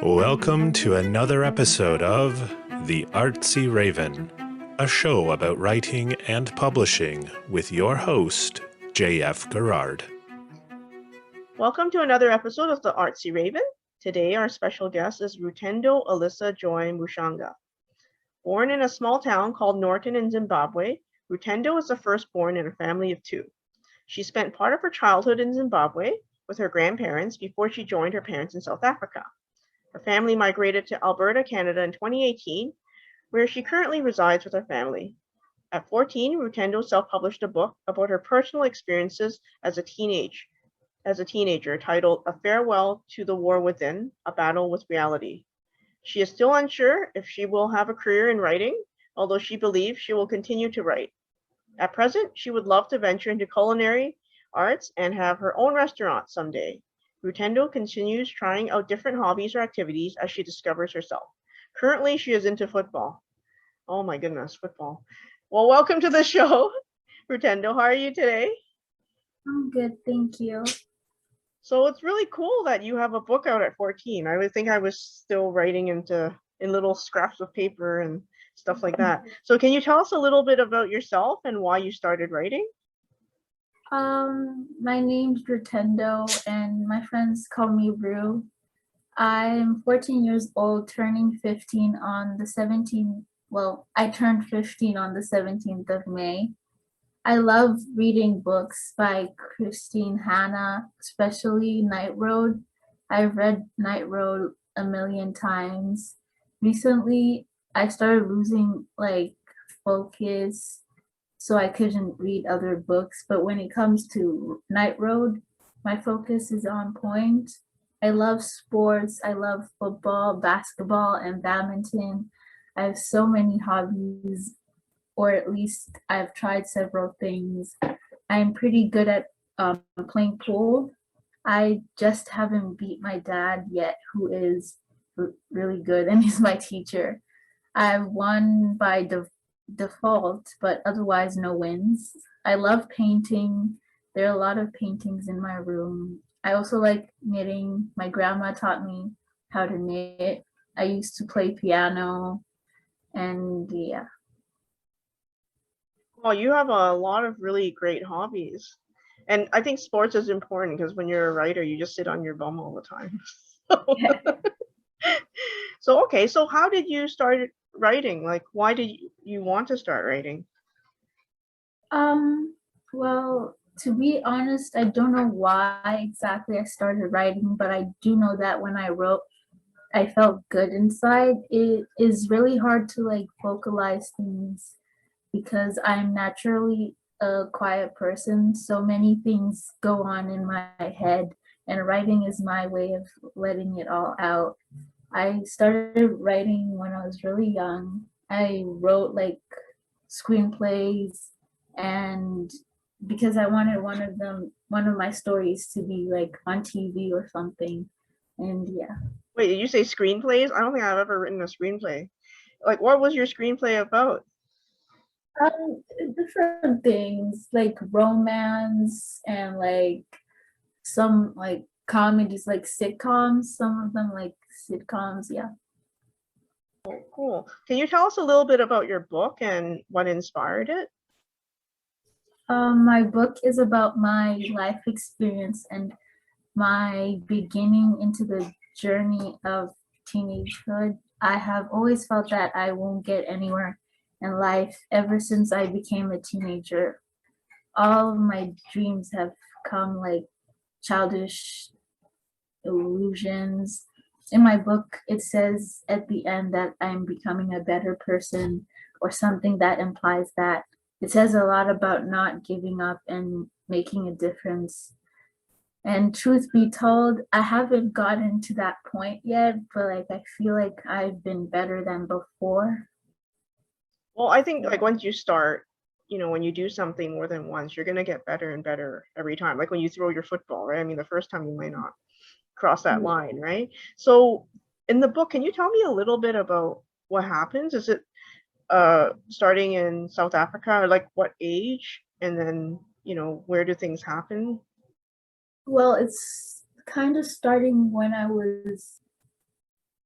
Welcome to another episode of The Artsy Raven, a show about writing and publishing with your host, J.F. Garrard. Welcome to another episode of The Artsy Raven. Today our special guest is Rutendo Alyssa-Joy Mushonga. Born in a small town called Norton in Zimbabwe, Rutendo is the firstborn in a family of two. She spent part of her childhood in Zimbabwe with her grandparents before she joined her parents in South Africa. Her family migrated to Alberta, Canada in 2018, where she currently resides with her family. At 14, Rutendo self-published a book about her personal experiences as a teenager titled A Farewell to the War Within, A Battle with Reality. She is still unsure if she will have a career in writing, although she believes she will continue to write. At present, she would love to venture into culinary arts and have her own restaurant someday. Rutendo continues trying out different hobbies or activities as she discovers herself. Currently, she is into football. Oh my goodness, football. Well, welcome to the show, Rutendo. How are you today? I'm good, thank you. So it's really cool that you have a book out at 14. I would think I was still writing in little scraps of paper and stuff like that. So can you tell us a little bit about yourself and why you started writing? My name's Rutendo and my friends call me Ru. I'm 14 years old, turning 15 on the 17th. Well, I turned 15 on the 17th of May. I love reading books by Christine Hanna, especially Night Road. I've read Night Road a million times. Recently, I started losing focus, so I couldn't read other books. But when it comes to Night Road, my focus is on point. I love sports. I love football, basketball, and badminton. I have so many hobbies, or at least I've tried several things. I'm pretty good at playing pool. I just haven't beat my dad yet, who is really good and he's my teacher. I've won by default, but otherwise no wins. I love painting. There are a lot of paintings in my room. I also like knitting. My grandma taught me how to knit. I used to play piano, and yeah. Well, you have a lot of really great hobbies. And I think sports is important because when you're a writer, you just sit on your bum all the time. So how did you start writing? Like, why did you want to start writing? Well, to be honest, I don't know why exactly I started writing, but I do know that when I wrote, I felt good inside. It is really hard to vocalize things because I'm naturally a quiet person. So many things go on in my head, and writing is my way of letting it all out. I started writing when I was really young. I wrote screenplays, and because I wanted one of my stories to be on TV or something. And yeah. Wait, did you say screenplays? I don't think I've ever written a screenplay. Like, what was your screenplay about? Different things like romance and some comedies, like sitcoms, some of them like sitcoms, yeah. Oh, cool. Can you tell us a little bit about your book and what inspired it? My book is about my life experience and my beginning into the journey of teenagehood. I have always felt that I won't get anywhere in life ever since I became a teenager. All of my dreams have come like childish illusions. In my book, it says at the end that I'm becoming a better person, or something that implies that. It says a lot about not giving up and making a difference. And truth be told, I haven't gotten to that point yet, but I feel like I've been better than before. Well, I think once you start, when you do something more than once, you're gonna get better and better every time. Like when you throw your football, right? I mean, the first time you might not cross that line, right? So in the book, can you tell me a little bit about what happens? Is it starting in South Africa, or like what age? And then, where do things happen? Well, it's kind of starting when I was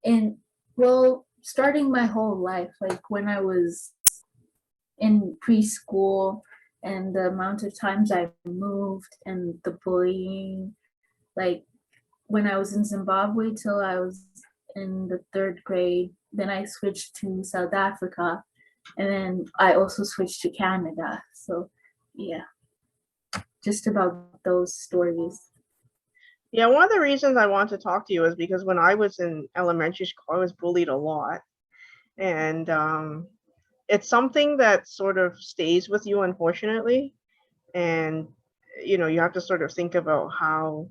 in, well, starting my whole life, like when I was in preschool, and the amount of times I moved and the bullying, like when I was in Zimbabwe till I was in the 3rd grade. Then I switched to South Africa, and then I also switched to Canada. So yeah, just about those stories. Yeah, one of the reasons I want to talk to you is because when I was in elementary school, I was bullied a lot. And it's something that sort of stays with you, unfortunately. And, you know, you have to sort of think about how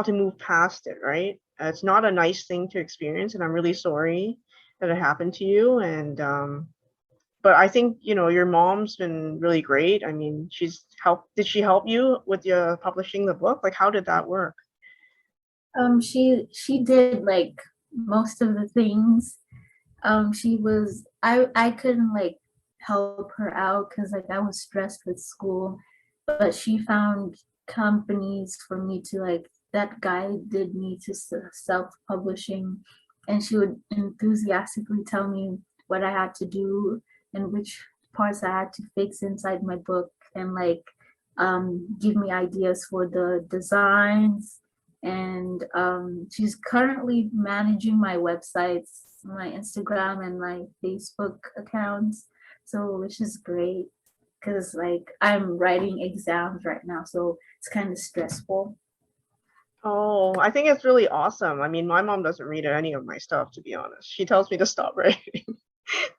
to move past it, right? It's not a nice thing to experience, and I'm really sorry that it happened to you. And but I think, you know, your mom's been really great. I mean, did she help you with your publishing the book? Like, how did that work? She did like most of the things. She was, I couldn't like help her out because like I was stressed with school, but she found companies for me to like, that guided me to self-publishing, and she would enthusiastically tell me what I had to do and which parts I had to fix inside my book, and like give me ideas for the designs. And she's currently managing my websites, my Instagram and my Facebook accounts, so which is great because like I'm writing exams right now, so it's kind of stressful. Oh, I think it's really awesome. I mean, my mom doesn't read any of my stuff, to be honest. She tells me to stop writing.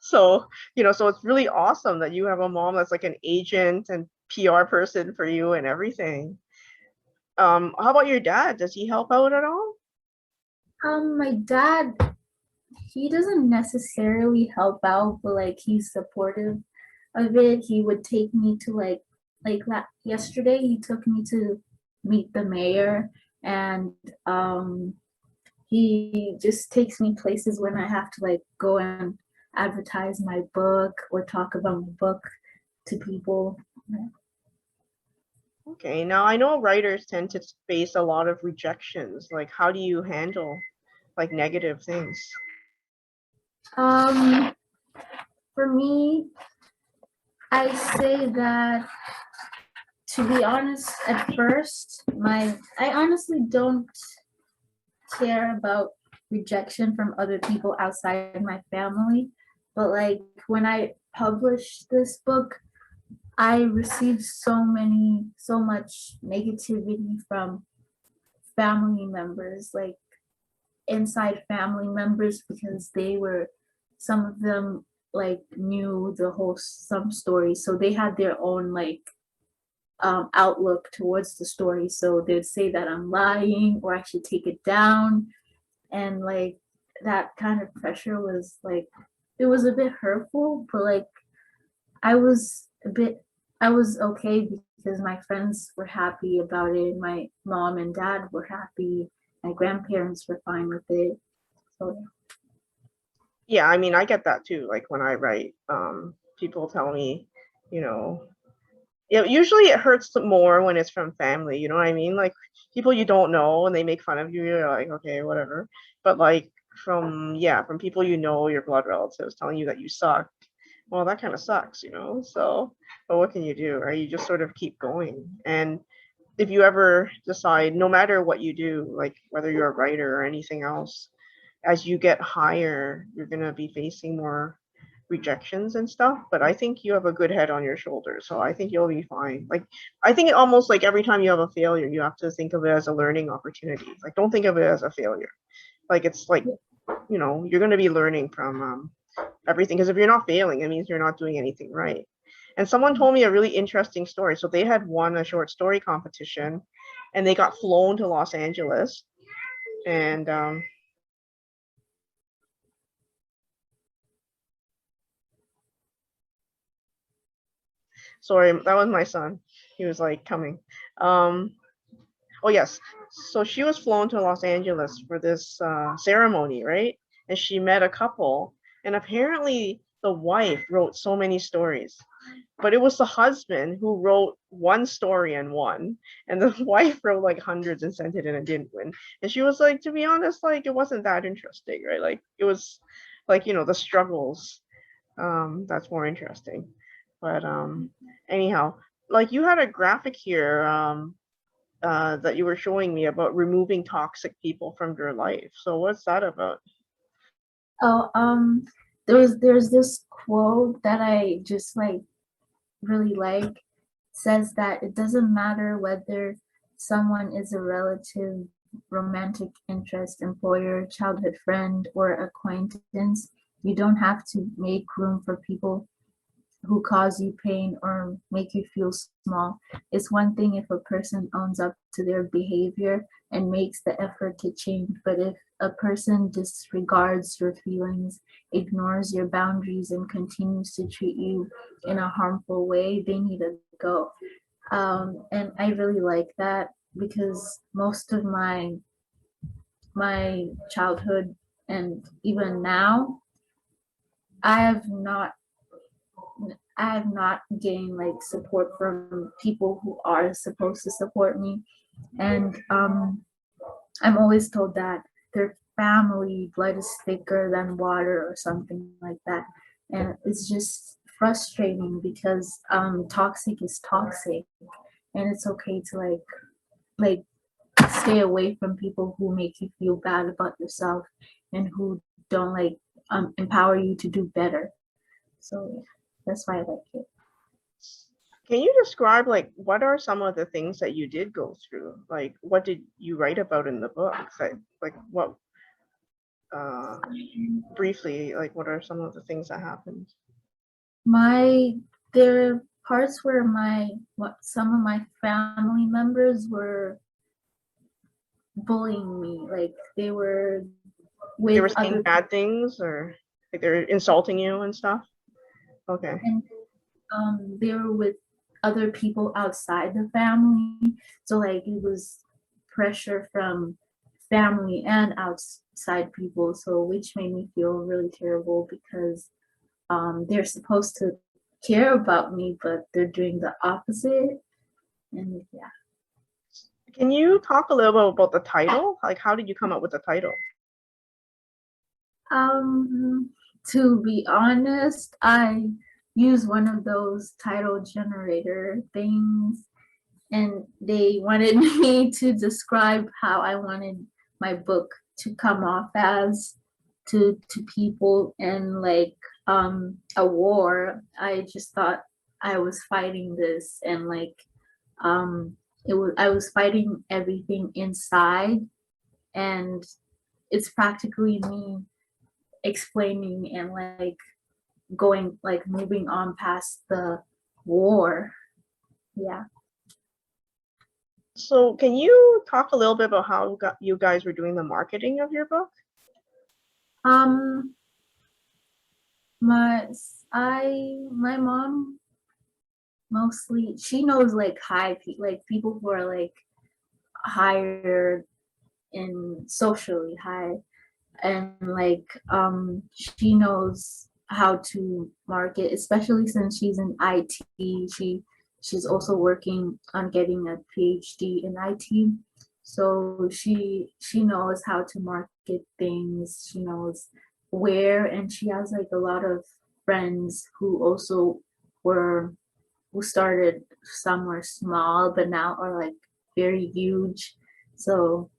So, you know, so it's really awesome that you have a mom that's like an agent and PR person for you and everything. How about your dad? Does he help out at all? My dad, he doesn't necessarily help out, but like he's supportive of it. He would take me to yesterday he took me to meet the mayor, and he just takes me places when I have to like go and advertise my book or talk about my book to people. Okay, now I know writers tend to face a lot of rejections. Like, how do you handle like negative things? Um, for me, I say that, to be honest, at first, I honestly don't care about rejection from other people outside my family. But like when I published this book, I received so much negativity from family members, like inside family members, because some of them like knew the whole some story, so they had their own like outlook towards the story. So they'd say that I'm lying or I should take it down. And like that kind of pressure was like, it was a bit hurtful, but like I was I was okay because my friends were happy about it. My mom and dad were happy. My grandparents were fine with it. So Yeah, I mean, I get that too. Like when I write, people tell me, you know, usually it hurts more when it's from family, you know what I mean? Like people you don't know and they make fun of you, you're like, okay, whatever. But like from people you know, your blood relatives telling you that you suck, well, that kind of sucks, you know? So, but what can you do, right? You just sort of keep going. And if you ever decide, no matter what you do, like whether you're a writer or anything else, as you get higher, you're going to be facing more rejections and stuff. But I think you have a good head on your shoulders, so I think you'll be fine. Like I think almost like every time you have a failure, you have to think of it as a learning opportunity. Like don't think of it as a failure. Like it's like, you know, you're going to be learning from everything, because if you're not failing, it means you're not doing anything right. And someone told me a really interesting story. So they had won a short story competition and they got flown to Los Angeles. And sorry, that was my son. He was like coming. Oh yes. So she was flown to Los Angeles for this ceremony, right? And she met a couple, and apparently the wife wrote so many stories. but it was the husband who wrote one story and won, and the wife wrote like hundreds and sent it in and didn't win. And she was like, to be honest, like it wasn't that interesting, right? Like it was like, the struggles, that's more interesting. But anyhow, like you had a graphic here that you were showing me about removing toxic people from your life. So what's that about? Oh, there's this quote that I just like really like. Says that it doesn't matter whether someone is a relative, romantic interest, employer, childhood friend, or acquaintance. You don't have to make room for people who cause you pain or make you feel small. It's one thing if a person owns up to their behavior and makes the effort to change, but if a person disregards your feelings, ignores your boundaries, and continues to treat you in a harmful way, they need to go. And I really like that because most of my childhood and even now, I have not gained like support from people who are supposed to support me. And I'm always told that their family blood is thicker than water or something like that. And it's just frustrating because toxic is toxic, and it's okay to like stay away from people who make you feel bad about yourself and who don't like empower you to do better. So yeah, that's why I like it. Can you describe like what are some of the things that you did go through? Like what did you write about in the book? Like what briefly, like what are some of the things that happened? There are parts where some of my family members were bullying me, like they were with They were saying other bad things or like they're insulting you and stuff? Okay. and they were with other people outside the family, so like it was pressure from family and outside people, so which made me feel really terrible because they're supposed to care about me, but they're doing the opposite. And yeah. Can you talk a little bit about the title? Like how did you come up with the title? To be honest, I use one of those title generator things, and they wanted me to describe how I wanted my book to come off as to people, and like a war. I just thought I was fighting this, and like I was fighting everything inside, and it's practically me explaining and like going like moving on past the war. Yeah. So can you talk a little bit about how you guys were doing the marketing of your book? My mom mostly, she knows like like people who are like higher in socially high, and like she knows how to market, especially since she's in IT. She's also working on getting a PhD in IT, so she knows how to market things. She knows where, and she has like a lot of friends who also were who started somewhere small but now are like very huge. So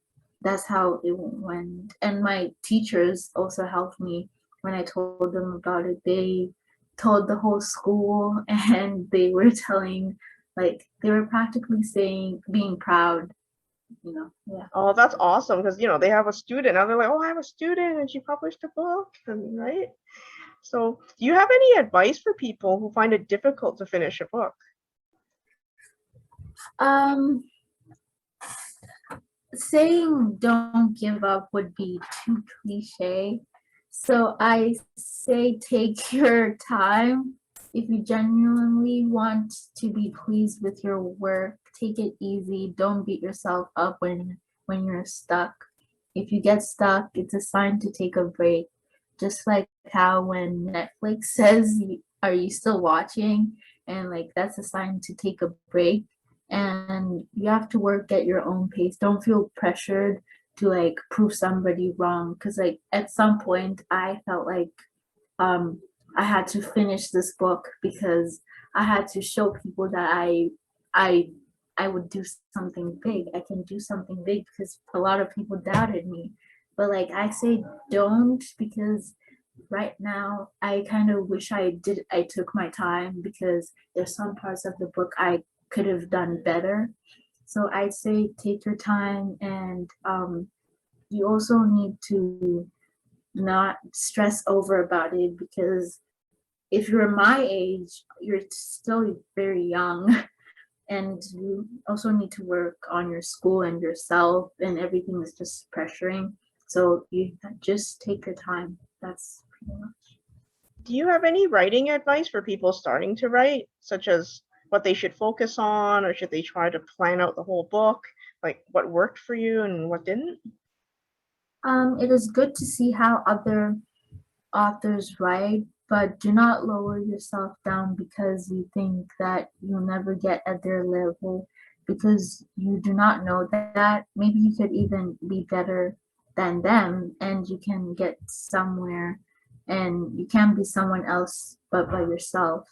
that's how it went. And my teachers also helped me when I told them about it. They told the whole school, and they were telling, like, they were practically saying, being proud, yeah. Oh, that's awesome because they have a student now. They're like, oh, I have a student and she published a book, and right. So, do you have any advice for people who find it difficult to finish a book? Saying don't give up would be too cliche. So I say take your time. If you genuinely want to be pleased with your work, take it easy. Don't beat yourself up when you're stuck. If you get stuck, it's a sign to take a break. Just like how when Netflix says, are you still watching? and like that's a sign to take a break. And you have to work at your own pace. Don't feel pressured to like prove somebody wrong, because like at some point I felt like um I had to finish this book because I had to show people that I I would do something big. I can do something big, because a lot of people doubted me. But like I say, don't, because right now I kind of wish I took my time, because there's some parts of the book I could have done better. So I'd say take your time, and you also need to not stress over about it, because if you're my age, you're still very young, and you also need to work on your school and yourself, and everything is just pressuring. So you just take your time. That's pretty much. Do you have any writing advice for people starting to write, such as what they should focus on, or should they try to plan out the whole book? Like what worked for you and what didn't? It is good to see how other authors write, but do not lower yourself down because you think that you'll never get at their level, because you do not know that. Maybe you could even be better than them, and you can get somewhere, and you can be someone else but by yourself.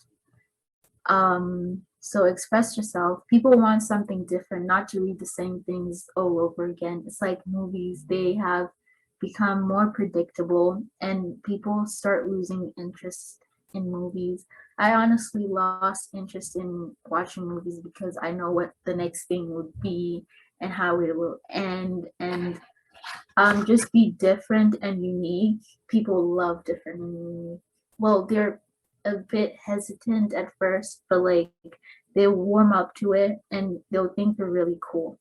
So express yourself. People want something different, not to read the same things all over again. It's like movies, they have become more predictable, and people start losing interest in movies. I honestly lost interest in watching movies because I know what the next thing would be and how it will end. And just be different and unique. People love different and unique. Well, they're a bit hesitant at first, but like they warm up to it and they'll think they're really cool.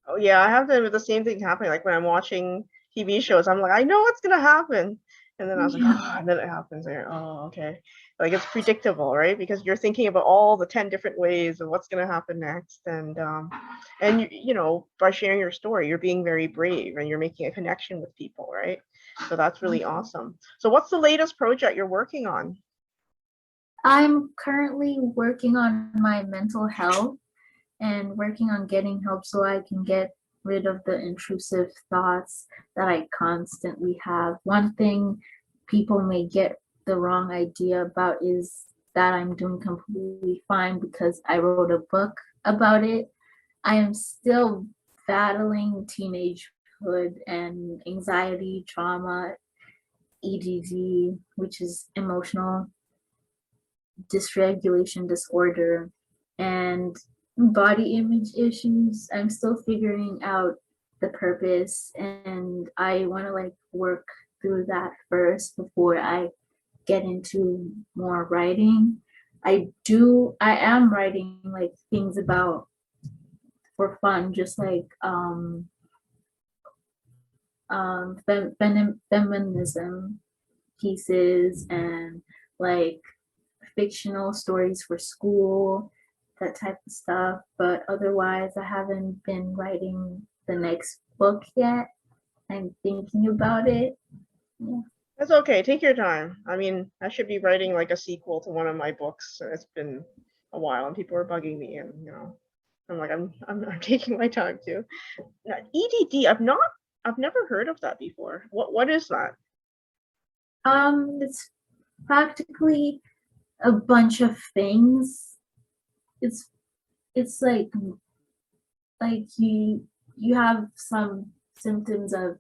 Oh yeah, I have the same thing happening. Like when I'm watching TV shows, I'm like, I know what's gonna happen, and then I was like, oh, and then it happens. And oh, okay, like it's predictable, right? Because you're thinking about all the 10 different ways of what's gonna happen next, and you know, by sharing your story, you're being very brave and you're making a connection with people, right? So that's really awesome. So what's the latest project you're working on? I'm currently working on my mental health and working on getting help so I can get rid of the intrusive thoughts that I constantly have. One thing people may get the wrong idea about is that I'm doing completely fine because I wrote a book about it. I am still battling teenagehood and anxiety, trauma, EDD, which is emotional dysregulation disorder, and body image issues. I'm still figuring out the purpose, and I want to like work through that first before I get into more writing. I am writing like things about for fun, just like feminism pieces, and like fictional stories for school, that type of stuff. But otherwise, I haven't been writing the next book yet. I'm thinking about it. Yeah. That's okay. Take your time. I mean, I should be writing like a sequel to one of my books. It's been a while, and people are bugging me, and you know, I'm like, I'm taking my time too. Now, EDD, I've never heard of that before. What is that? It's practically a bunch of things. It's it's like you have some symptoms of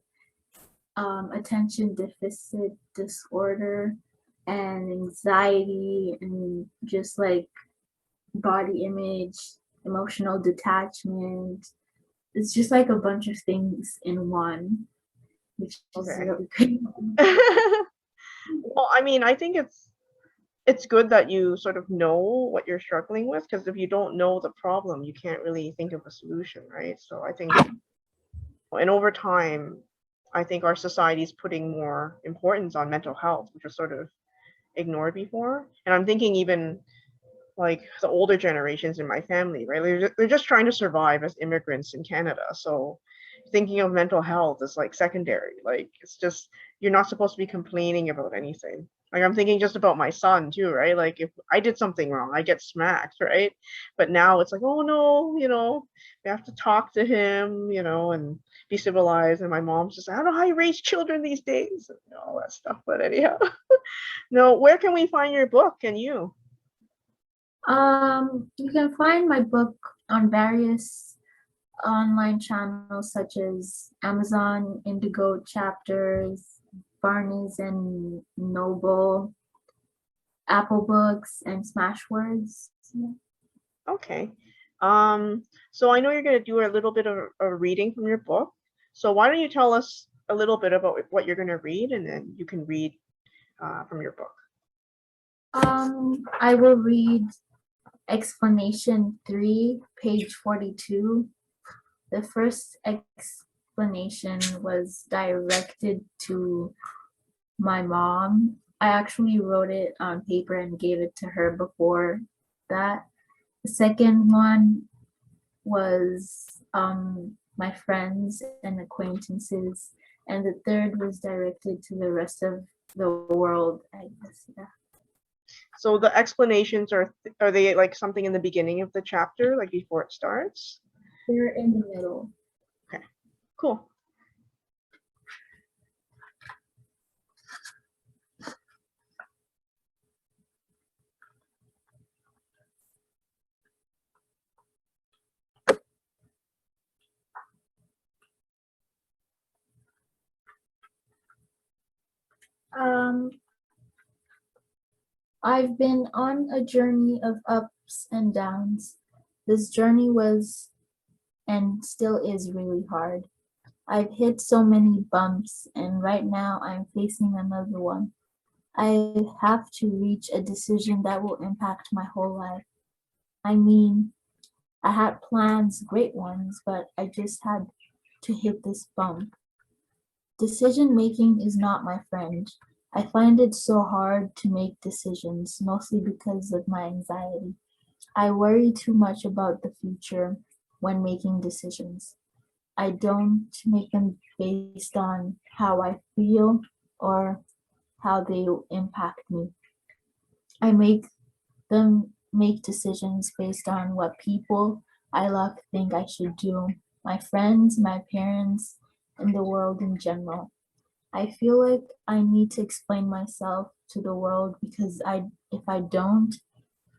attention deficit disorder and anxiety and just like body image, emotional detachment. It's just like a bunch of things in one, which is Okay. really great. Well, I mean, I think it's good that you sort of know what you're struggling with, because if you don't know the problem, you can't really think of a solution, right? So I think, and over time, I think our society is putting more importance on mental health, which was sort of ignored before. And I'm thinking even like the older generations in my family, right? They're just trying to survive as immigrants in Canada. So thinking of mental health is like secondary. Like it's just you're not supposed to be complaining about anything. Like I'm thinking just about my son too, right? Like if I did something wrong, I get smacked, right? But now it's like, oh no, we have to talk to him, and be civilized. And my mom's just, I don't know how you raise children these days, and all that stuff. But anyhow, no, where can we find your book and you? You can find my book on various online channels such as Amazon, Indigo Chapters, Barnes and Noble, Apple Books, and Smashwords. Yeah. Okay. So I know you're going to do a little bit of a reading from your book. So why don't you tell us a little bit about what you're going to read, and then you can read from your book. I will read explanation 3, page 42. The first explanation was directed to my mom. I actually wrote it on paper and gave it to her before that. The second one was my friends and acquaintances, and the third was directed to the rest of the world, I guess. Yeah. So the explanations are they like something in the beginning of the chapter, like before it starts? They're in the middle. Okay, cool. I've been on a journey of ups and downs. This journey was and still is really hard. I've hit so many bumps, and right now I'm facing another one. I have to reach a decision that will impact my whole life. I mean, I had plans, great ones, but I just had to hit this bump. Decision making is not my friend. I find it so hard to make decisions, mostly because of my anxiety. I worry too much about the future when making decisions. I don't make them based on how I feel or how they will impact me. I make decisions based on what people I love think I should do, my friends, my parents, and the world in general. I feel like I need to explain myself to the world because if I don't,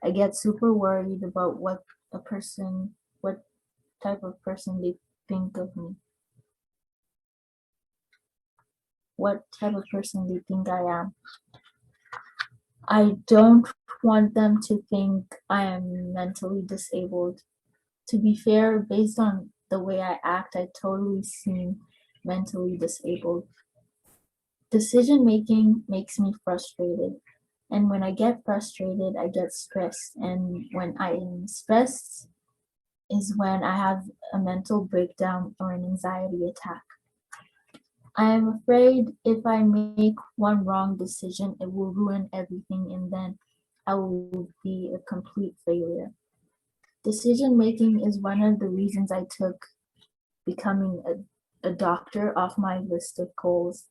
I get super worried about what type of person they think of me. What type of person they think I am. I don't want them to think I am mentally disabled. To be fair, based on the way I act, I totally seem mentally disabled. Decision making makes me frustrated. And when I get frustrated, I get stressed. And when I am stressed is when I have a mental breakdown or an anxiety attack. I am afraid if I make one wrong decision, it will ruin everything and then I will be a complete failure. Decision making is one of the reasons I took becoming a doctor off my list of goals.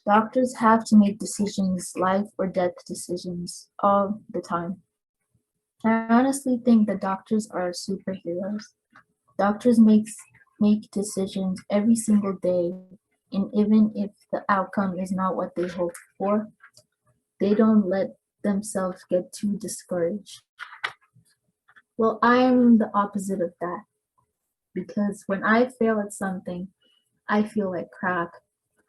Doctors have to make decisions, life or death decisions, all the time. I honestly think that doctors are superheroes. Doctors make decisions every single day, and even if the outcome is not what they hoped for, they don't let themselves get too discouraged. Well, I'm the opposite of that because when I fail at something, I feel like crap.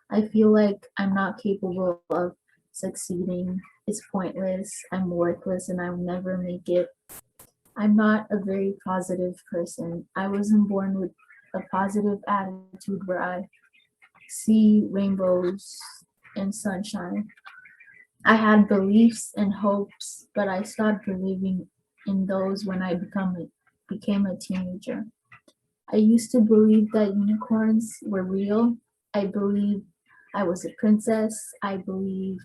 I feel like I'm not capable of succeeding. It's pointless. I'm worthless and I'll never make it. I'm not a very positive person. I wasn't born with a positive attitude where I see rainbows and sunshine. I had beliefs and hopes, but I stopped believing in those when I became a teenager. I used to believe that unicorns were real. I believed I was a princess. I believed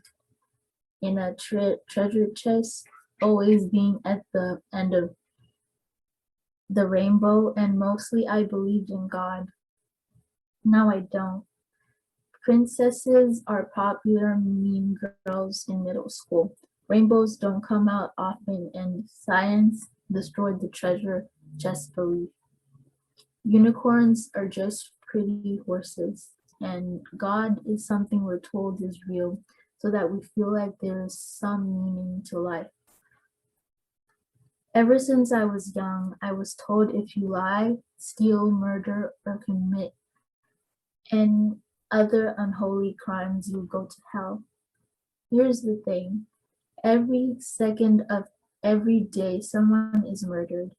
in a treasure chest always being at the end of the rainbow, and mostly I believed in God. Now I don't. Princesses are popular mean girls in middle school. Rainbows don't come out often, and science destroyed the treasure just belief. Unicorns are just pretty horses, and God is something we're told is real so that we feel like there's some meaning to life. Ever since I was young, I was told if you lie, steal, murder, or commit and other unholy crimes, you go to hell. Here's the thing. Every second of every day, someone is murdered.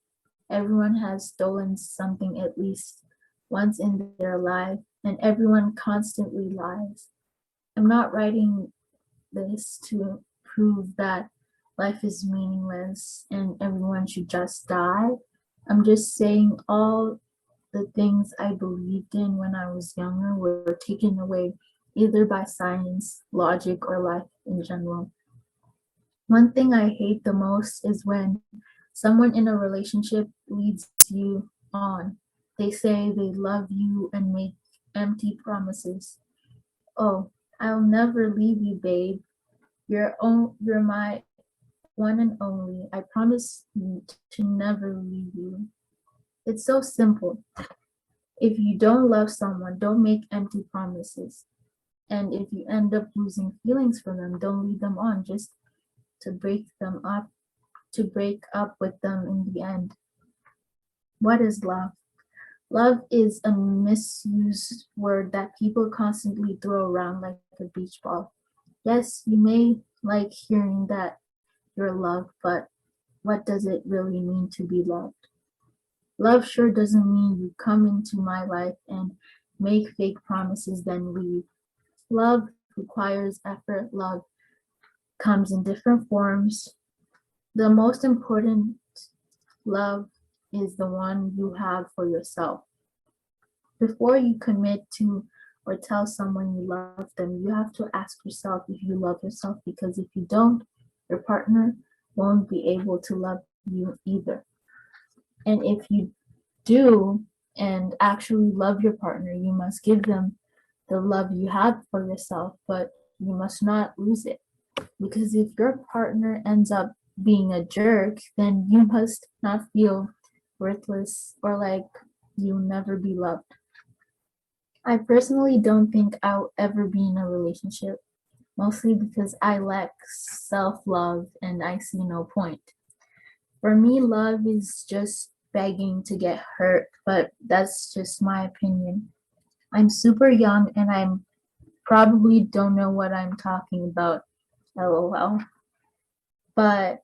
Everyone has stolen something at least once in their life, and everyone constantly lies. I'm not writing this to prove that life is meaningless and everyone should just die. I'm just saying all the things I believed in when I was younger were taken away either by science, logic, or life in general. One thing I hate the most is when someone in a relationship leads you on. They say they love you and make empty promises. Oh, I'll never leave you, babe. You're my one and only. I promise to never leave you. It's so simple. If you don't love someone, don't make empty promises. And if you end up losing feelings for them, don't lead them on just to break up with them in the end. What is love? Love is a misused word that people constantly throw around like a beach ball. Yes, you may like hearing that you're loved, but what does it really mean to be loved? Love sure doesn't mean you come into my life and make fake promises then leave. Love requires effort. Love comes in different forms. The most important love is the one you have for yourself. Before you commit to or tell someone you love them, you have to ask yourself if you love yourself, because if you don't, your partner won't be able to love you either. And if you do and actually love your partner, you must give them the love you have for yourself, but you must not lose it. Because if your partner ends up being a jerk, then you must not feel worthless or like you'll never be loved. I personally don't think I'll ever be in a relationship, mostly because I lack self-love and I see no point. For me, love is just begging to get hurt, but that's just my opinion. I'm super young and I'm probably don't know what I'm talking about, lol. But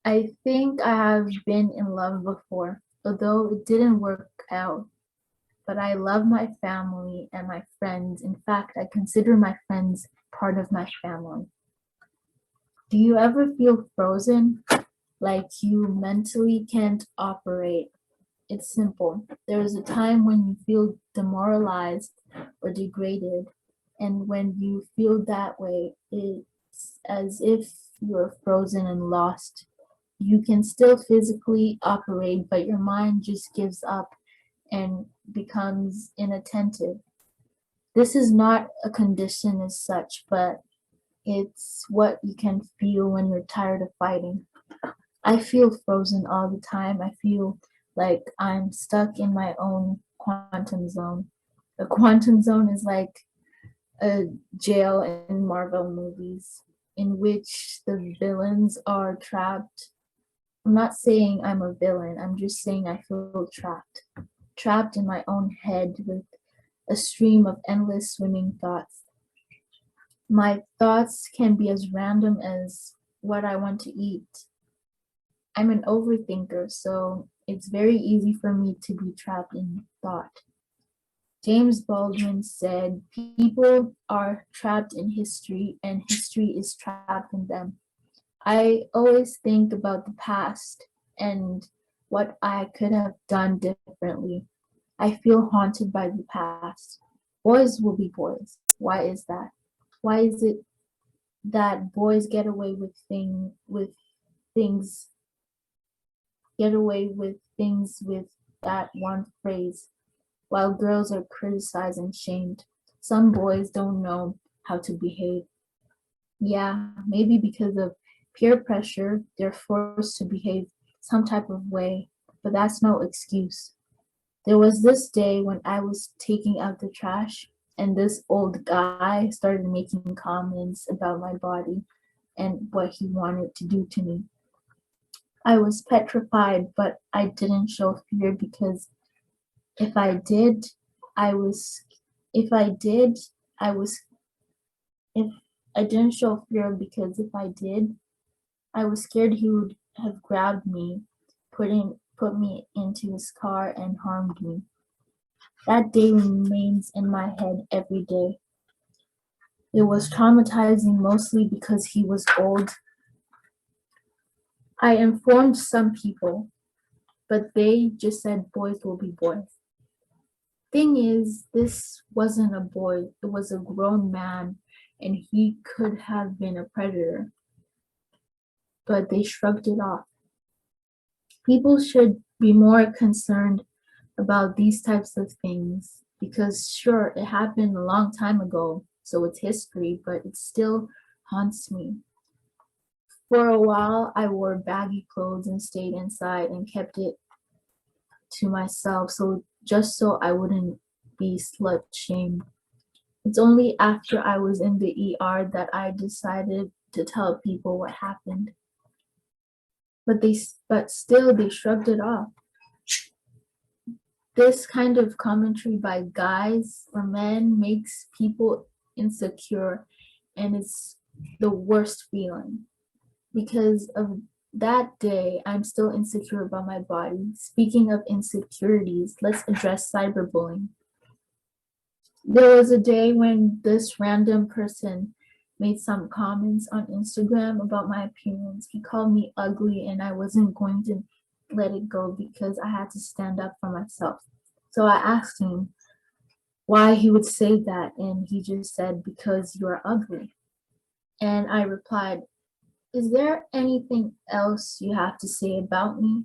I think I have been in love before, although it didn't work out. But I love my family and my friends. In fact, I consider my friends part of my family. Do you ever feel frozen? Like you mentally can't operate? It's simple. There is a time when you feel demoralized or degraded, and when you feel that way, it's as if you're frozen and lost. You can still physically operate, but your mind just gives up and becomes inattentive. This is not a condition as such, but it's what you can feel when you're tired of fighting. I feel frozen all the time. I feel like I'm stuck in my own quantum zone. A quantum zone is like a jail in Marvel movies in which the villains are trapped. I'm not saying I'm a villain, I'm just saying I feel trapped. Trapped in my own head with a stream of endless swimming thoughts. My thoughts can be as random as what I want to eat. I'm an overthinker, so it's very easy for me to be trapped in thought. James Baldwin said, people are trapped in history and history is trapped in them. I always think about the past and what I could have done differently. I feel haunted by the past. Boys will be boys. Why is that? Why is it that boys things get away with things with that one phrase? while girls are criticized and shamed. Some boys don't know how to behave. Yeah, maybe because of peer pressure, they're forced to behave some type of way, but that's no excuse. There was this day when I was taking out the trash, and this old guy started making comments about my body and what he wanted to do to me. I was petrified, but I didn't show fear because if I did, I was, if I did, I was, if I didn't show fear because if I did, I was scared he would have grabbed me, put me into his car and harmed me. That day remains in my head every day. It was traumatizing mostly because he was old. I informed some people, but they just said boys will be boys. Thing is, this wasn't a boy, it was a grown man, and he could have been a predator, but they shrugged it off. People should be more concerned about these types of things because, sure, it happened a long time ago, so it's history, but it still haunts me. For a while, I wore baggy clothes and stayed inside and kept it to myself, just so I wouldn't be slut shamed. It's only after I was in the ER that I decided to tell people what happened. But still they shrugged it off. This kind of commentary by guys or men makes people insecure, and it's the worst feeling. Because of that day, I'm still insecure about my body. Speaking of insecurities, let's address cyberbullying. There was a day when this random person made some comments on Instagram about my appearance. He called me ugly, and I wasn't going to let it go because I had to stand up for myself. So I asked him why he would say that, and he just said, because you're ugly. And I replied, is there anything else you have to say about me?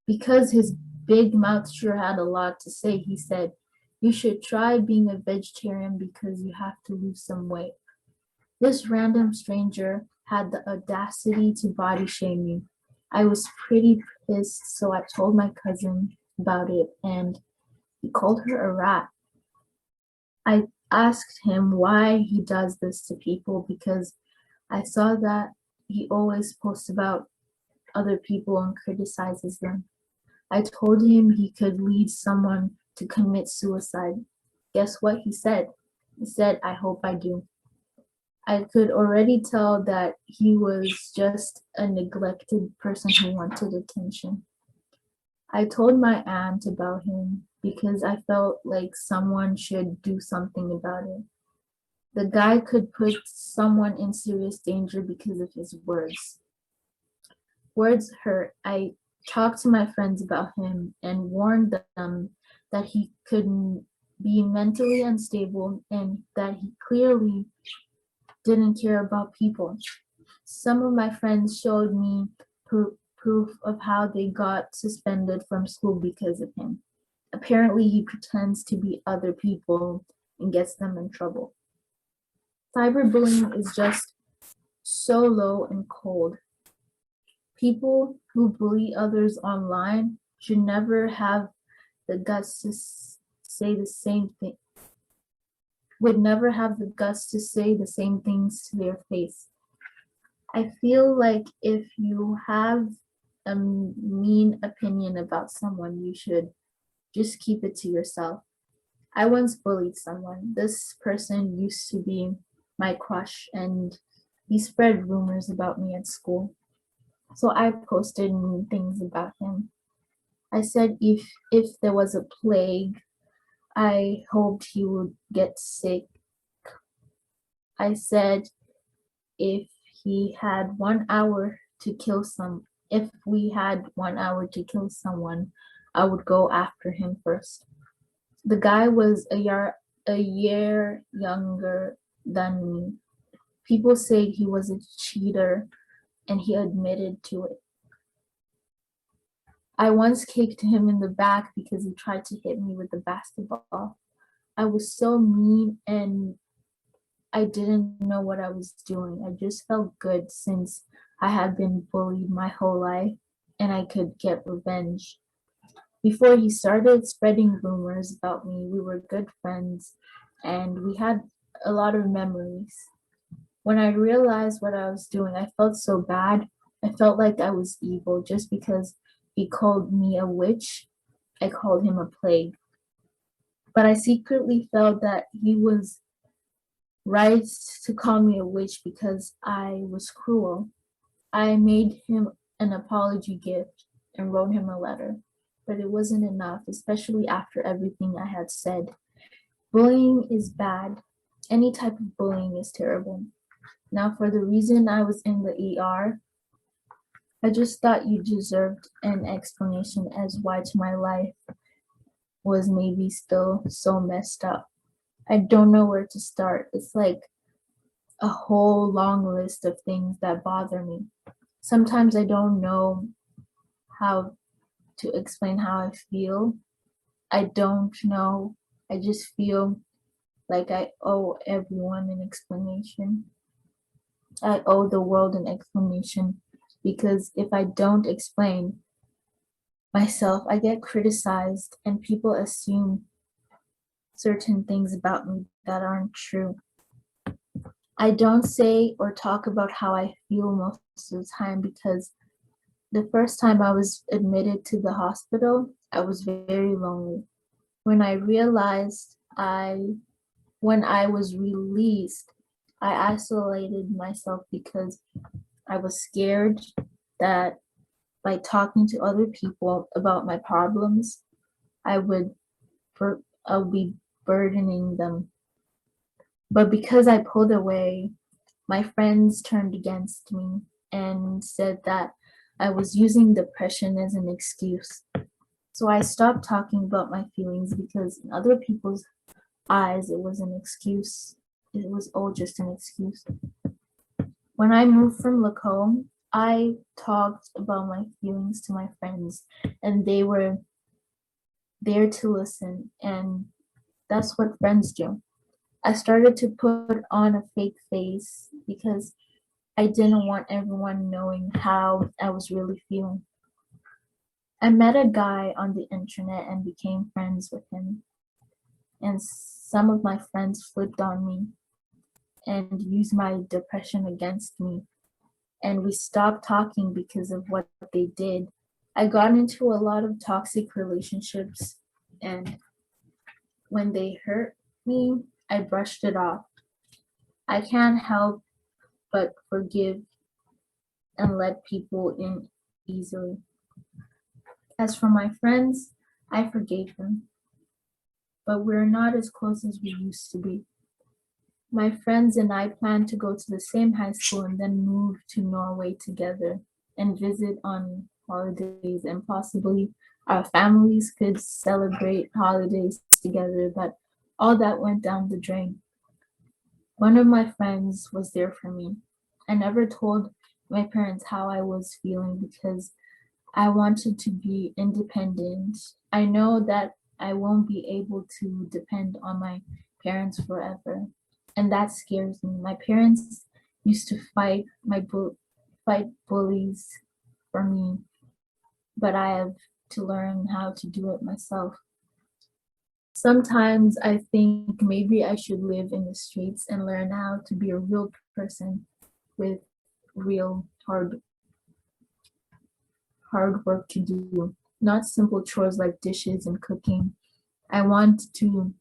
Because his big mouth sure had a lot to say, he said, you should try being a vegetarian because you have to lose some weight. This random stranger had the audacity to body shame me. I was pretty pissed, so I told my cousin about it, and he called her a rat. I asked him why he does this to people because I saw that he always posts about other people and criticizes them. I told him he could lead someone to commit suicide. Guess what he said? He said, I hope I do. I could already tell that he was just a neglected person who wanted attention. I told my aunt about him because I felt like someone should do something about it. The guy could put someone in serious danger because of his words. Words hurt. I talked to my friends about him and warned them that he could be mentally unstable and that he clearly didn't care about people. Some of my friends showed me proof of how they got suspended from school because of him. Apparently, he pretends to be other people and gets them in trouble. Cyberbullying is just so low and cold. People who bully others online should never have the guts to say the same thing, would never have the guts to say the same things to their face. I feel like if you have a mean opinion about someone, you should just keep it to yourself. I once bullied someone. This person used to be my crush, and he spread rumors about me at school. So I posted mean things about him. I said if there was a plague, I hoped he would get sick. I said if he had 1 hour to kill if we had 1 hour to kill someone, I would go after him first. The guy was a year younger than me. People say he was a cheater, and he admitted to it. I once kicked him in the back because he tried to hit me with the basketball. I was so mean and I didn't know what I was doing. I just felt good since I had been bullied my whole life and I could get revenge. Before he started spreading rumors about me, we were good friends and we had a lot of memories. When I realized what I was doing, I felt so bad. I felt like I was evil just because he called me a witch. I called him a plague. But I secretly felt that he was right to call me a witch because I was cruel. I made him an apology gift and wrote him a letter, but it wasn't enough, especially after everything I had said. Bullying is bad. Any type of bullying is terrible. Now, for the reason I was in the ER, I just thought you deserved an explanation as why to my life was maybe still so messed up. I don't know where to start. It's like a whole long list of things that bother me. Sometimes I don't know how to explain how I feel. I don't know. I just feel like I owe everyone an explanation. I owe the world an explanation because if I don't explain myself, I get criticized and people assume certain things about me that aren't true. I don't say or talk about how I feel most of the time because the first time I was admitted to the hospital, I was very lonely. When I realized when I was released, I isolated myself because I was scared that by talking to other people about my problems, I would be burdening them. But because I pulled away, my friends turned against me and said that I was using depression as an excuse. So I stopped talking about my feelings because in other people's eyes, it was an excuse. It was all just an excuse. When I moved from Lacombe, I talked about my feelings to my friends, and they were there to listen, and that's what friends do. I started to put on a fake face because I didn't want everyone knowing how I was really feeling. I met a guy on the internet and became friends with him, and some of my friends flipped on me and used my depression against me, and we stopped talking because of what they did. I got into a lot of toxic relationships, and when they hurt me, I brushed it off. I can't help but forgive and let people in easily. As for my friends, I forgave them, but we're not as close as we used to be. My friends and I plan to go to the same high school and then move to Norway together and visit on holidays, and possibly our families could celebrate holidays together, but all that went down the drain. One of my friends was there for me. I never told my parents how I was feeling because I wanted to be independent. I know that I won't be able to depend on my parents forever, and that scares me. My parents used to fight bullies for me, but I have to learn how to do it myself. Sometimes I think maybe I should live in the streets and learn how to be a real person with real hard work to do, not simple chores like dishes and cooking. I want to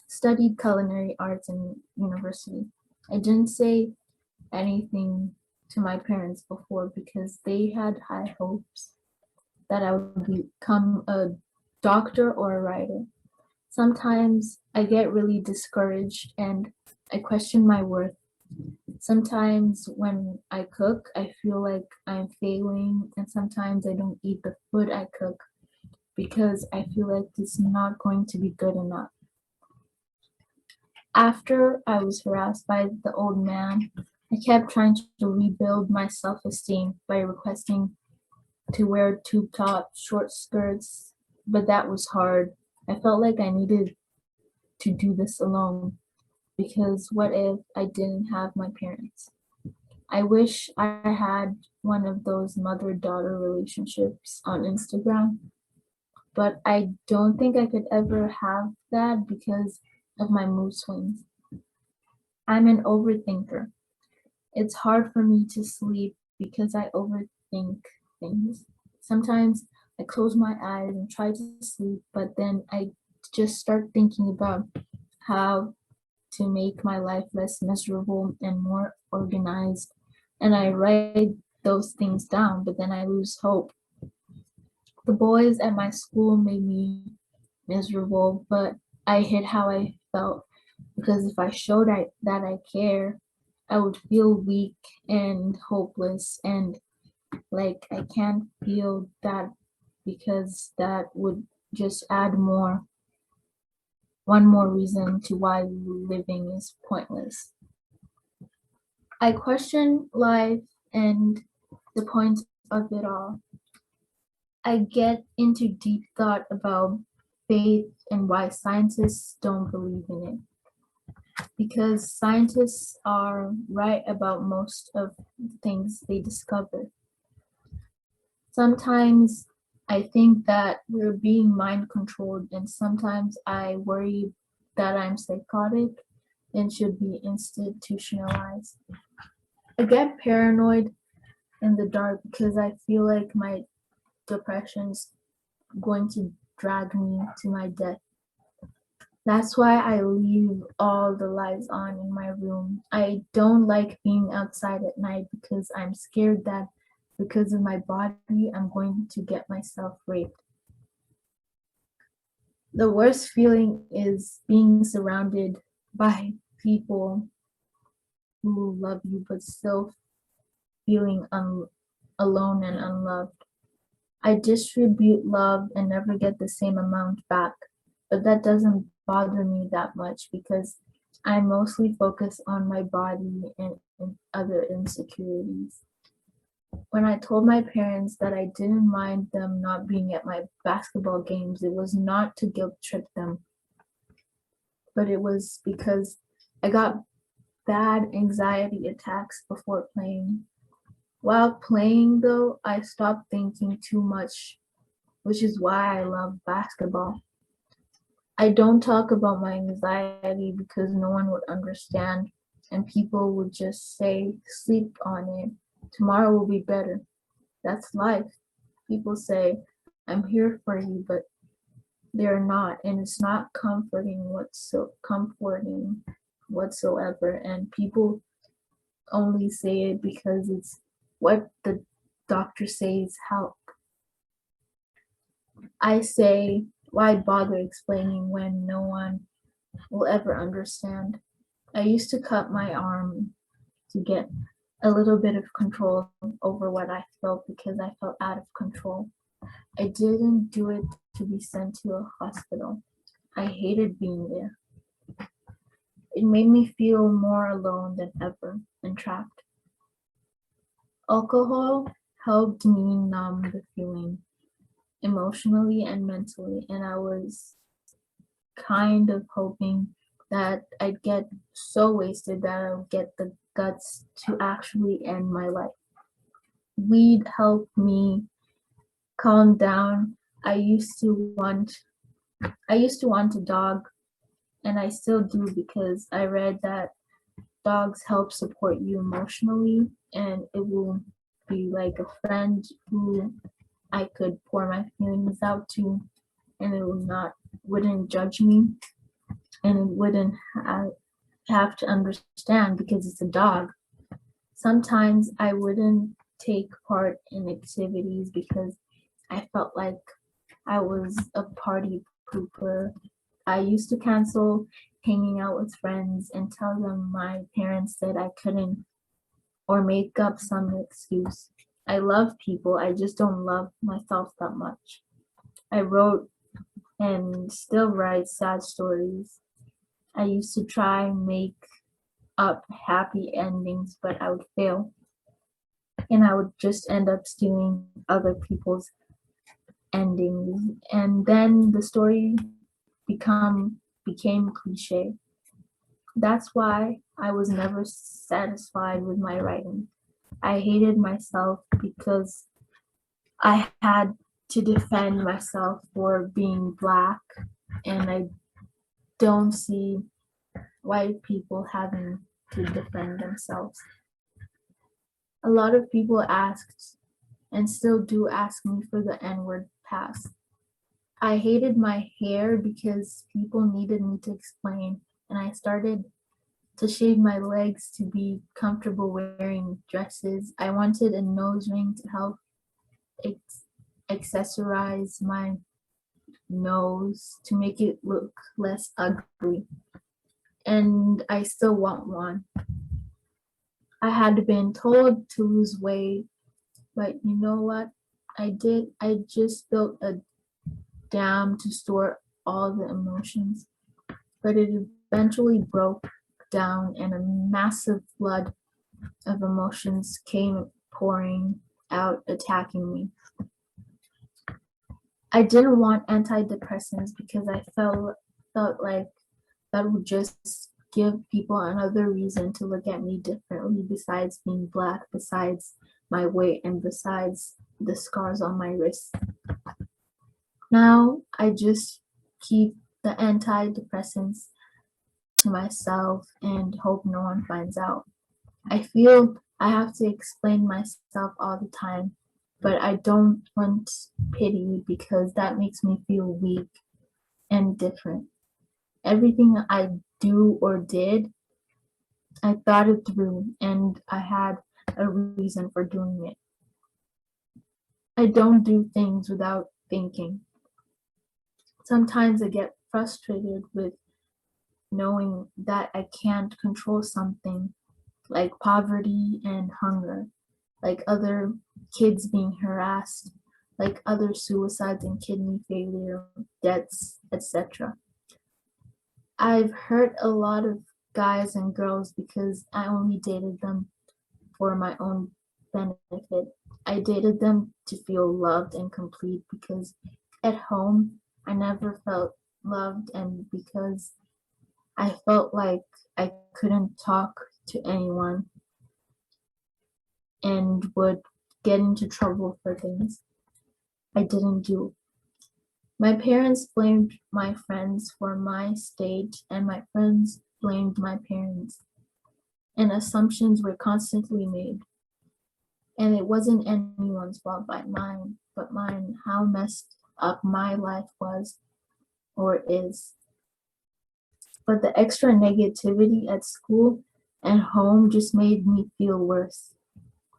study culinary arts in university. I didn't say anything to my parents before because they had high hopes that I would become a doctor or a writer. Sometimes I get really discouraged and I question my worth. Sometimes when I cook, I feel like I'm failing, and sometimes I don't eat the food I cook because I feel like it's not going to be good enough. After I was harassed by the old man, I kept trying to rebuild my self esteem by requesting to wear tube tops, short skirts, but that was hard. I felt like I needed to do this alone because what if I didn't have my parents? I wish I had one of those mother-daughter relationships on Instagram, but I don't think I could ever have that because of my mood swings. I'm an overthinker. It's hard for me to sleep because I overthink things. Sometimes I close my eyes and try to sleep, but then I just start thinking about how to make my life less miserable and more organized. And I write those things down, but then I lose hope. The boys at my school made me miserable, but I hid how I felt because if I showed that I care, I would feel weak and hopeless, and like I can't feel that because that would just add one more reason to why living is pointless. I question life and the point of it all. I get into deep thought about faith and why scientists don't believe in it. Because scientists are right about most of the things they discover. Sometimes I think that we're being mind controlled, and sometimes I worry that I'm psychotic and should be institutionalized. I get paranoid in the dark because I feel like my depression's going to drag me to my death. That's why I leave all the lights on in my room. I don't like being outside at night because I'm scared that because of my body, I'm going to get myself raped. The worst feeling is being surrounded by people who love you but still feeling alone and unloved. I distribute love and never get the same amount back, but that doesn't bother me that much because I mostly focus on my body and other insecurities. When I told my parents that I didn't mind them not being at my basketball games, it was not to guilt trip them, but it was because I got bad anxiety attacks before playing. While playing, though, I stopped thinking too much, which is why I love basketball. I don't talk about my anxiety because no one would understand, and people would just say, sleep on it. Tomorrow will be better. That's life. People say, I'm here for you, but they're not, and it's not comforting whatsoever. And people only say it because it's what the doctor says help. I say, why bother explaining when no one will ever understand? I used to cut my arm to get a little bit of control over what I felt because I felt out of control. I didn't do it to be sent to a hospital. I hated being there. It made me feel more alone than ever and trapped. Alcohol helped me numb the feeling emotionally and mentally, and I was kind of hoping that I'd get so wasted that I would get the guts to actually end my life. Weed helped me calm down. I used to want a dog, and I still do because I read that dogs help support you emotionally, and it will be like a friend who I could pour my feelings out to, and it wouldn't judge me, and it wouldn't have to understand because it's a dog. Sometimes I wouldn't take part in activities because I felt like I was a party pooper. I used to cancel hanging out with friends and tell them my parents said I couldn't or make up some excuse. I love people, I just don't love myself that much. I wrote and still write sad stories. I used to try and make up happy endings, but I would fail. and I would just end up stealing other people's endings, and then the story became cliche. That's why I was never satisfied with my writing. I hated myself because I had to defend myself for being Black, and I don't see white people having to defend themselves. A lot of people asked and still do ask me for the N-word pass. I hated my hair because people needed me to explain, and I started to shave my legs to be comfortable wearing dresses. I wanted a nose ring to help accessorize my nose to make it look less ugly. And I still want one. I had been told to lose weight, but you know what I did? I just built a dam to store all the emotions, but it eventually broke down and a massive flood of emotions came pouring out, attacking me. I didn't want antidepressants because I felt like that would just give people another reason to look at me differently, besides being Black, besides my weight, and besides the scars on my wrist. Now I just keep the antidepressants to myself and hope no one finds out. I feel I have to explain myself all the time, but I don't want pity because that makes me feel weak and different. Everything I do or did, I thought it through and I had a reason for doing it. I don't do things without thinking. Sometimes I get frustrated with knowing that I can't control something like poverty and hunger, like other kids being harassed, like other suicides and kidney failure, deaths, etc. I've hurt a lot of guys and girls because I only dated them for my own benefit. I dated them to feel loved and complete because at home I never felt loved, and because I felt like I couldn't talk to anyone and would get into trouble for things I didn't do. My parents blamed my friends for my state, and my friends blamed my parents, and assumptions were constantly made. And it wasn't anyone's fault but mine, how messed up my life was or is. But the extra negativity at school and home just made me feel worse.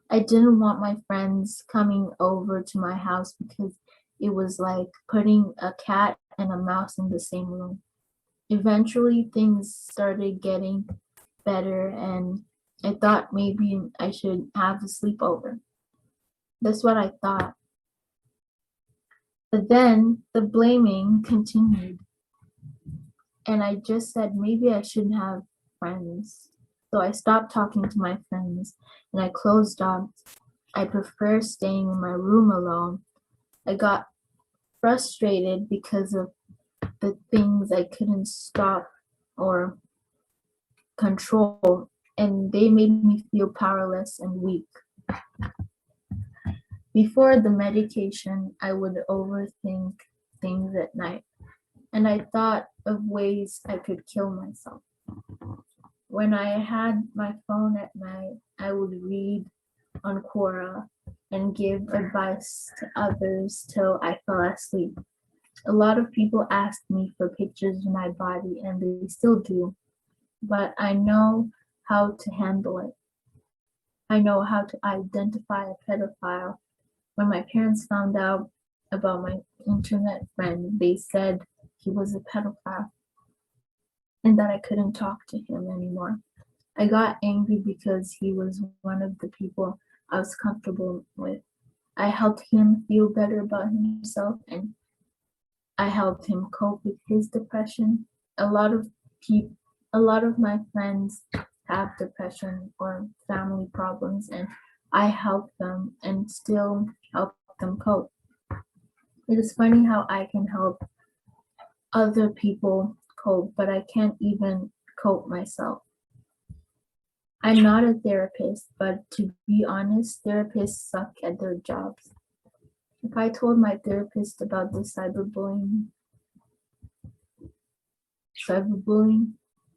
I didn't want my friends coming over to my house because it was like putting a cat and a mouse in the same room. Eventually, things started getting better, and I thought maybe I should have a sleepover. That's what I thought. But then the blaming continued, and I just said maybe I shouldn't have friends. So I stopped talking to my friends and I closed off. I prefer staying in my room alone. I got frustrated because of the things I couldn't stop or control, and they made me feel powerless and weak. Before the medication, I would overthink things at night, and I thought of ways I could kill myself. When I had my phone at night, I would read on Quora and give advice to others till I fell asleep. A lot of people asked me for pictures of my body, and they still do, but I know how to handle it. I know how to identify a pedophile. When my parents found out about my internet friend, they said he was a pedophile and that I couldn't talk to him anymore. I got angry because he was one of the people I was comfortable with. I helped him feel better about himself, and I helped him cope with his depression. A lot of my friends have depression or family problems, and I help them and still help them cope. It is funny how I can help other people cope, but I can't even cope myself. I'm not a therapist, but to be honest, therapists suck at their jobs. If I told my therapist about the cyberbullying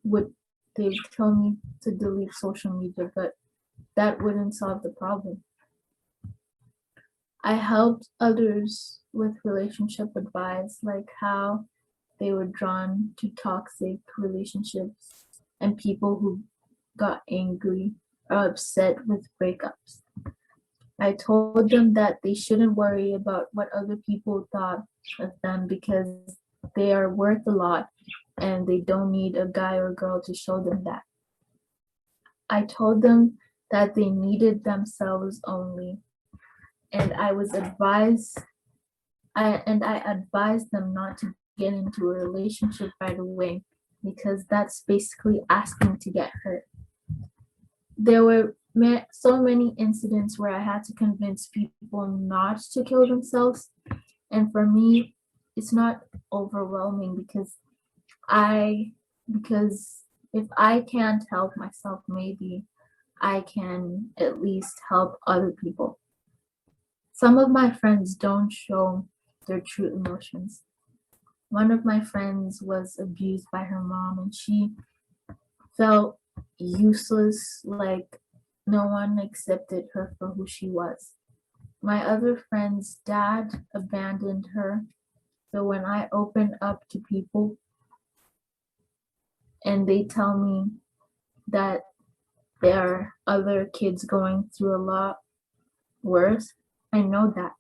would they would tell me to delete social media, but that wouldn't solve the problem. I helped others with relationship advice, like how they were drawn to toxic relationships and people who got angry or upset with breakups. I told them that they shouldn't worry about what other people thought of them because they are worth a lot and they don't need a guy or girl to show them that. I told them that they needed themselves only, and I advised them not to get into a relationship right away because that's basically asking to get hurt. There were so many incidents where I had to convince people not to kill themselves, and for me, it's not overwhelming because if I can't help myself, maybe I can at least help other people. Some of my friends don't show their true emotions. One of my friends was abused by her mom and she felt useless, like no one accepted her for who she was. My other friend's dad abandoned her, so when I open up to people and they tell me that there are other kids going through a lot worse, I know that.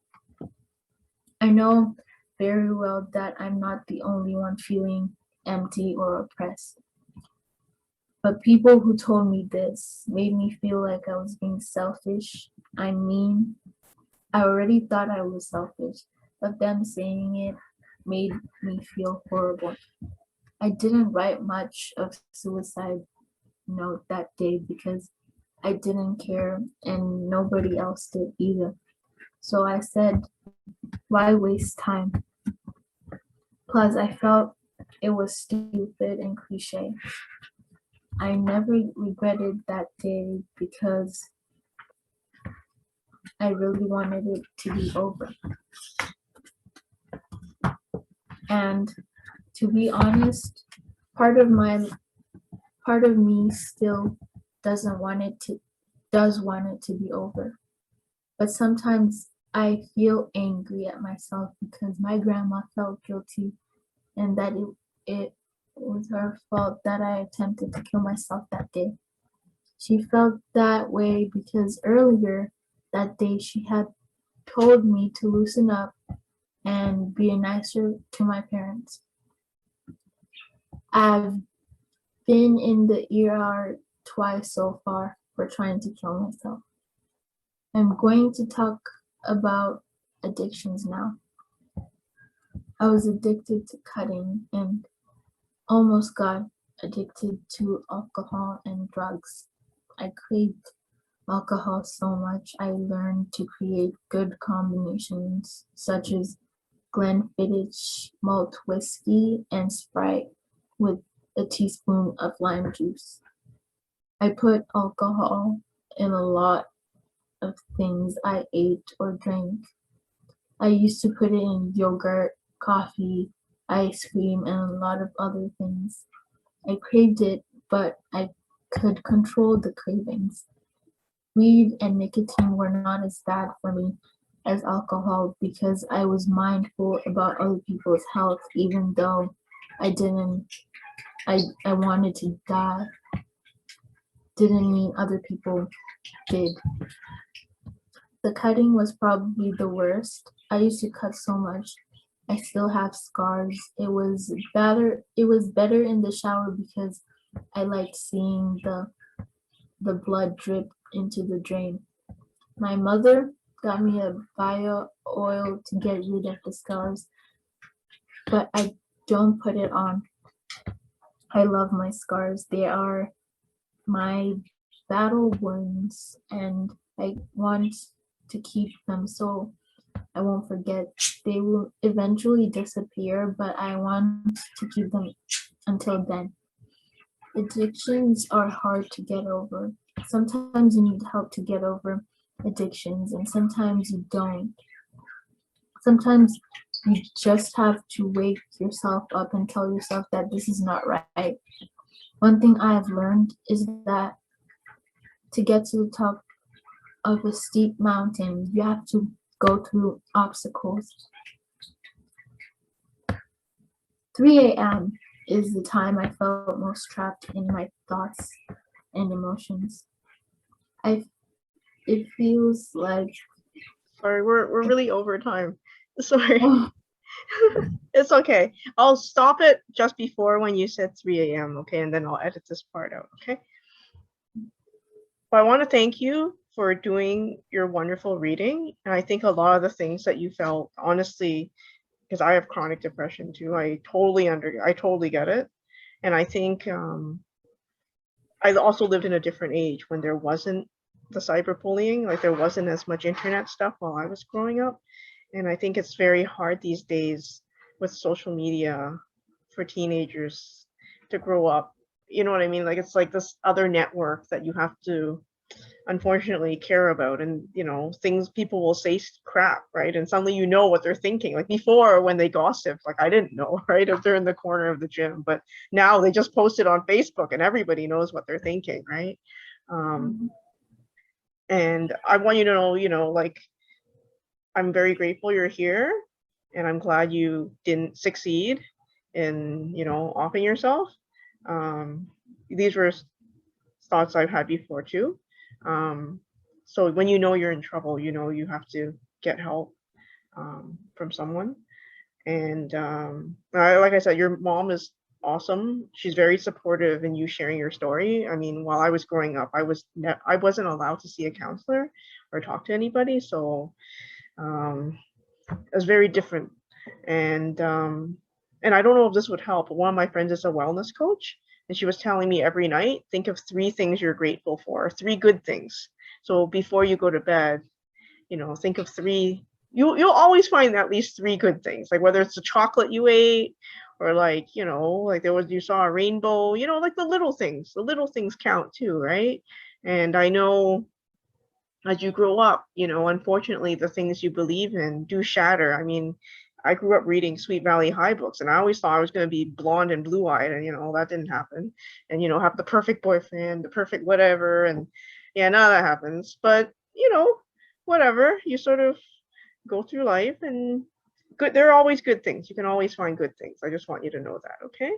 I know very well that I'm not the only one feeling empty or oppressed. But people who told me this made me feel like I was being selfish. I mean, I already thought I was selfish, but them saying it made me feel horrible. I didn't write much of suicide note that day because I didn't care and nobody else did either. So I said, why waste time? Plus, I felt it was stupid and cliche. I never regretted that day because I really wanted it to be over. And to be honest, part of me still does want it to be over. But sometimes I feel angry at myself because my grandma felt guilty and that it was her fault that I attempted to kill myself that day. She felt that way because earlier that day she had told me to loosen up and be nicer to my parents. I've been in the ER twice so far for trying to kill myself. I'm going to talk about addictions now. I was addicted to cutting and almost got addicted to alcohol and drugs. I craved alcohol so much I learned to create good combinations such as Glenfiddich malt whiskey and Sprite with a teaspoon of lime juice. I put alcohol in a lot of things I ate or drank. I used to put it in yogurt, coffee, ice cream, and a lot of other things. I craved it, but I could control the cravings. Weed and nicotine were not as bad for me as alcohol because I was mindful about other people's health, even though I wanted to die. Didn't mean other people did. The cutting was probably the worst. I used to cut so much. I still have scars. It was better in the shower because I liked seeing the blood drip into the drain. My mother got me a bio oil to get rid of the scars, but I don't put it on. I love my scars. They are my battle wounds, and I want to keep them so I won't forget. They will eventually disappear, but I want to keep them until then. Addictions are hard to get over. Sometimes you need help to get over addictions, and sometimes you don't. Sometimes you just have to wake yourself up and tell yourself that this is not right. One thing I have learned is that to get to the top of a steep mountain, you have to go through obstacles. 3 a.m. is the time I felt most trapped in my thoughts and emotions. It feels like Sorry, we're really over time. Sorry. It's okay. I'll stop it just before when you said 3 a.m. Okay, and then I'll edit this part out. Okay. But I want to thank you for doing your wonderful reading. And I think a lot of the things that you felt, honestly, because I have chronic depression too, I totally get it. And I think I also lived in a different age when there wasn't the cyberbullying, like there wasn't as much internet stuff while I was growing up. And I think it's very hard these days with social media for teenagers to grow up. You know what I mean? Like it's like this other network that you have to unfortunately care about, and things people will say crap, right? And suddenly you know what they're thinking. Like before, when they gossip, like I didn't know, right, if they're in the corner of the gym, but now they just post it on Facebook and everybody knows what they're thinking, right? And I want you to know, like I'm very grateful you're here, and I'm glad you didn't succeed in offing yourself. These were thoughts I've had before too. So when you're in trouble, you have to get help from someone. And like I said, your mom is awesome. She's very supportive in you sharing your story. I mean, while I was growing up, I wasn't allowed to see a counselor or talk to anybody, so it was very different. And I don't know if this would help, but one of my friends is a wellness coach, and she was telling me every night, think of 3 things you're grateful for, 3 good things. So before you go to bed, think of 3. You'll always find at least 3 good things, like whether it's the chocolate you ate, or like like you saw a rainbow, like the little things count too, right? And I know as you grow up, unfortunately the things you believe in do shatter. I mean, I grew up reading Sweet Valley High books, and I always thought I was going to be blonde and blue-eyed, and that didn't happen. And have the perfect boyfriend, the perfect whatever, and yeah, none of that happens. But whatever, you sort of go through life, and there are always good things. You can always find good things. I just want you to know that, okay?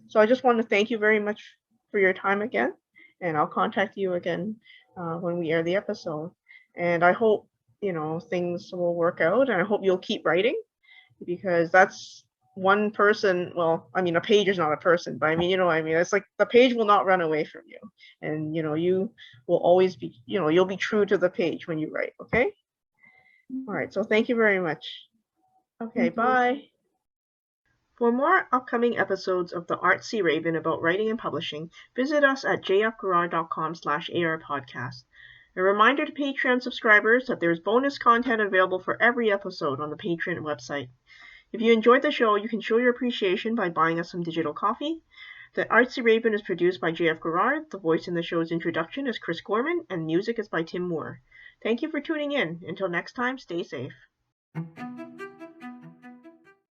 So I just want to thank you very much for your time again, and I'll contact you again when we air the episode. And I hope things will work out, and I hope you'll keep writing, because that's one person. Well, I mean, a page is not a person, but I mean, what I mean, it's like the page will not run away from you, and you will always be, you'll be true to the page when you write. Okay. All right. So thank you very much. Okay. Bye. For more upcoming episodes of the Artsy Raven about writing and publishing, visit us at jfgarage.com/arpodcast. A reminder to Patreon subscribers that there is bonus content available for every episode on the Patreon website. If you enjoyed the show, you can show your appreciation by buying us some digital coffee. The Artsy Raven is produced by J.F. Garrard. The voice in the show's introduction is Chris Gorman, and music is by Tim Moore. Thank you for tuning in. Until next time, stay safe.